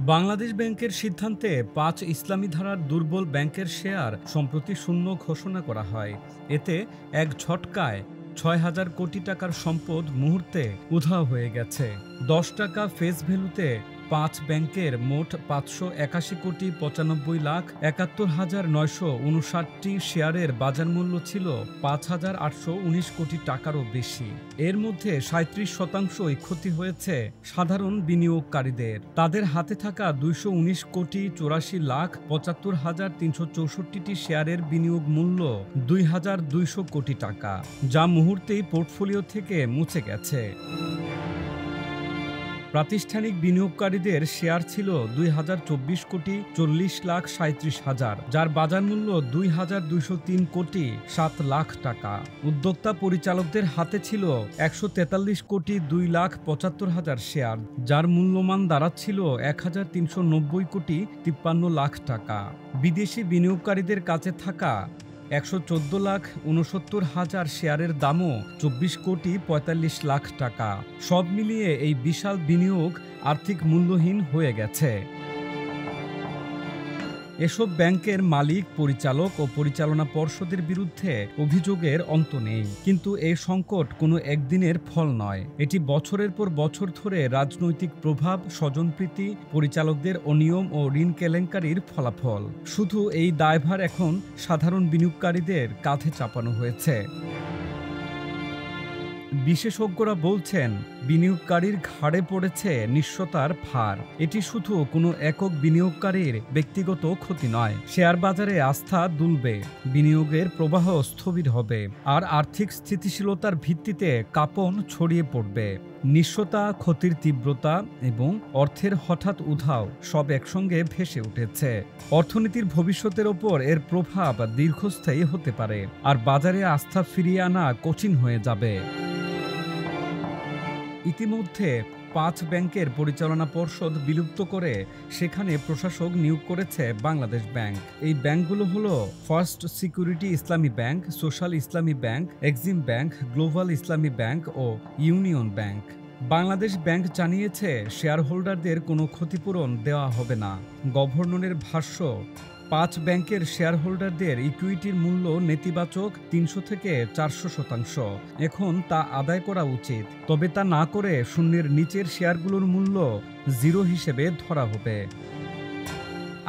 বাংলাদেশ ব্যাংকের সিদ্ধান্তে ৫ ইসলামী ধারার দুর্বল ব্যাংকের শেয়ার সম্প্রতি শূন্য ঘোষণা করা হয়। এতে এক ঝটকায় ৬,০০০ কোটি টাকার সম্পদ মুহূর্তে উধাও হয়ে গেছে। ১০ টাকা ফেস ভ্যালুতে ৫ ব্যাংকের মোট ৫৮১ কোটি ৯৫ লাখ ৭১,৯৫৯টি শেয়ারের বাজার মূল্য ছিল ৫,৮১৯ কোটি টাকারও বেশি। এর মধ্যে ৩৭% ক্ষতি হয়েছে সাধারণ বিনিয়োগকারীদের। তাদের হাতে থাকা ২১৯ কোটি ৮৪ লাখ ৭৫,৩৬৪টি শেয়ারের বিনিয়োগ মূল্য ২,২০০ কোটি টাকা, যা মুহূর্তেই পোর্টফোলিও থেকে মুছে গেছে। প্রাতিষ্ঠানিক বিনিয়োগকারীদের শেয়ার ছিল ২,০২৪ কোটি ৪০ লাখ ৩৭ হাজার, যার বাজার মূল্য ২,২০৩ কোটি ৭ লাখ টাকা। উদ্যোক্তা পরিচালকদের হাতে ছিল ১৪৩ কোটি ২ লাখ ৭৫ হাজার শেয়ার, যার মূল্যমান দাঁড়াচ্ছিল ১,৩৯০ কোটি ৫৩ লাখ টাকা। বিদেশি বিনিয়োগকারীদের কাছে থাকা ১১৪ লাখ ৬৯ হাজার শেয়ারের দামও ২৪ কোটি ৪৫ লাখ টাকা। সব মিলিয়ে এই বিশাল বিনিয়োগ আর্থিক মূল্যহীন হয়ে গেছে। এসব ব্যাংকের মালিক, পরিচালক ও পরিচালনা পর্ষদের বিরুদ্ধে অভিযোগের অন্ত নেই। কিন্তু এই সংকট কোনো একদিনের ফল নয়। এটি বছরের পর বছর ধরে রাজনৈতিক প্রভাব, স্বজনপ্রীতি, পরিচালকদের অনিয়ম ও ঋণ কেলেঙ্কারির ফলাফল। শুধু এই দায়ভার এখন সাধারণ বিনিয়োগকারীদের কাঁধে চাপানো হয়েছে। বিশেষজ্ঞরা বলছেন, বিনিয়োগকারীর ঘাড়ে পড়েছে নিঃস্বতার ভার। এটি শুধু কোনো একক বিনিয়োগকারীর ব্যক্তিগত ক্ষতি নয়। শেয়ার বাজারে আস্থা দুলবে, বিনিয়োগের প্রবাহ স্থবির হবে, আর আর্থিক স্থিতিশীলতার ভিত্তিতে কাঁপন ছড়িয়ে পড়বে। নিঃস্বতা, ক্ষতির তীব্রতা এবং অর্থের হঠাৎ উধাও সব একসঙ্গে ভেসে উঠেছে। অর্থনীতির ভবিষ্যতের ওপর এর প্রভাব দীর্ঘস্থায়ী হতে পারে, আর বাজারে আস্থা ফিরিয়ে আনা কঠিন হয়ে যাবে। ইতিমধ্যে ৫ ব্যাংকের পরিচালনা পর্ষদ বিলুপ্ত করে সেখানে প্রশাসক নিয়োগ করেছে বাংলাদেশ ব্যাংক। এই ব্যাংকগুলো হলো ফার্স্ট সিকিউরিটি ইসলামী ব্যাংক, সোশ্যাল ইসলামী ব্যাংক, এক্সিম ব্যাংক, গ্লোবাল ইসলামী ব্যাংক ও ইউনিয়ন ব্যাংক। বাংলাদেশ ব্যাংক জানিয়েছে, শেয়ার হোল্ডারদের কোনো ক্ষতিপূরণ দেওয়া হবে না। গভর্নরের ভাষ্য, ৫ ব্যাংকের শেয়ার হোল্ডারদের ইকুইটির মূল্য নেতিবাচক ৩০০ থেকে ৪০০%। এখন তা আদায় করা উচিত, তবে তা না করে শূন্যের নিচের শেয়ারগুলোর মূল্য 0 হিসেবে ধরা হবে।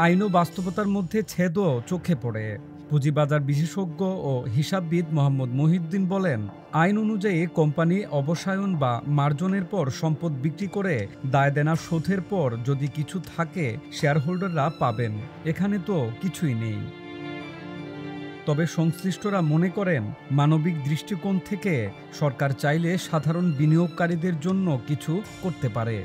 আইন ও বাস্তবতার মধ্যে ছেদও চোখে পড়ে। পুঁজিবাজার বিশেষজ্ঞ ও হিসাববিদ মোহাম্মদ মহিউদ্দিন বলেন, আইন অনুযায়ী কোম্পানি অবসায়ন বা মার্জনের পর সম্পদ বিক্রি করে দায় দেনা শোধের পর যদি কিছু থাকে শেয়ারহোল্ডাররা পাবেন। এখানে তো কিছুই নেই। তবে সংশ্লিষ্টরা মনে করেন, মানবিক দৃষ্টিকোণ থেকে সরকার চাইলে সাধারণ বিনিয়োগকারীদের জন্য কিছু করতে পারে।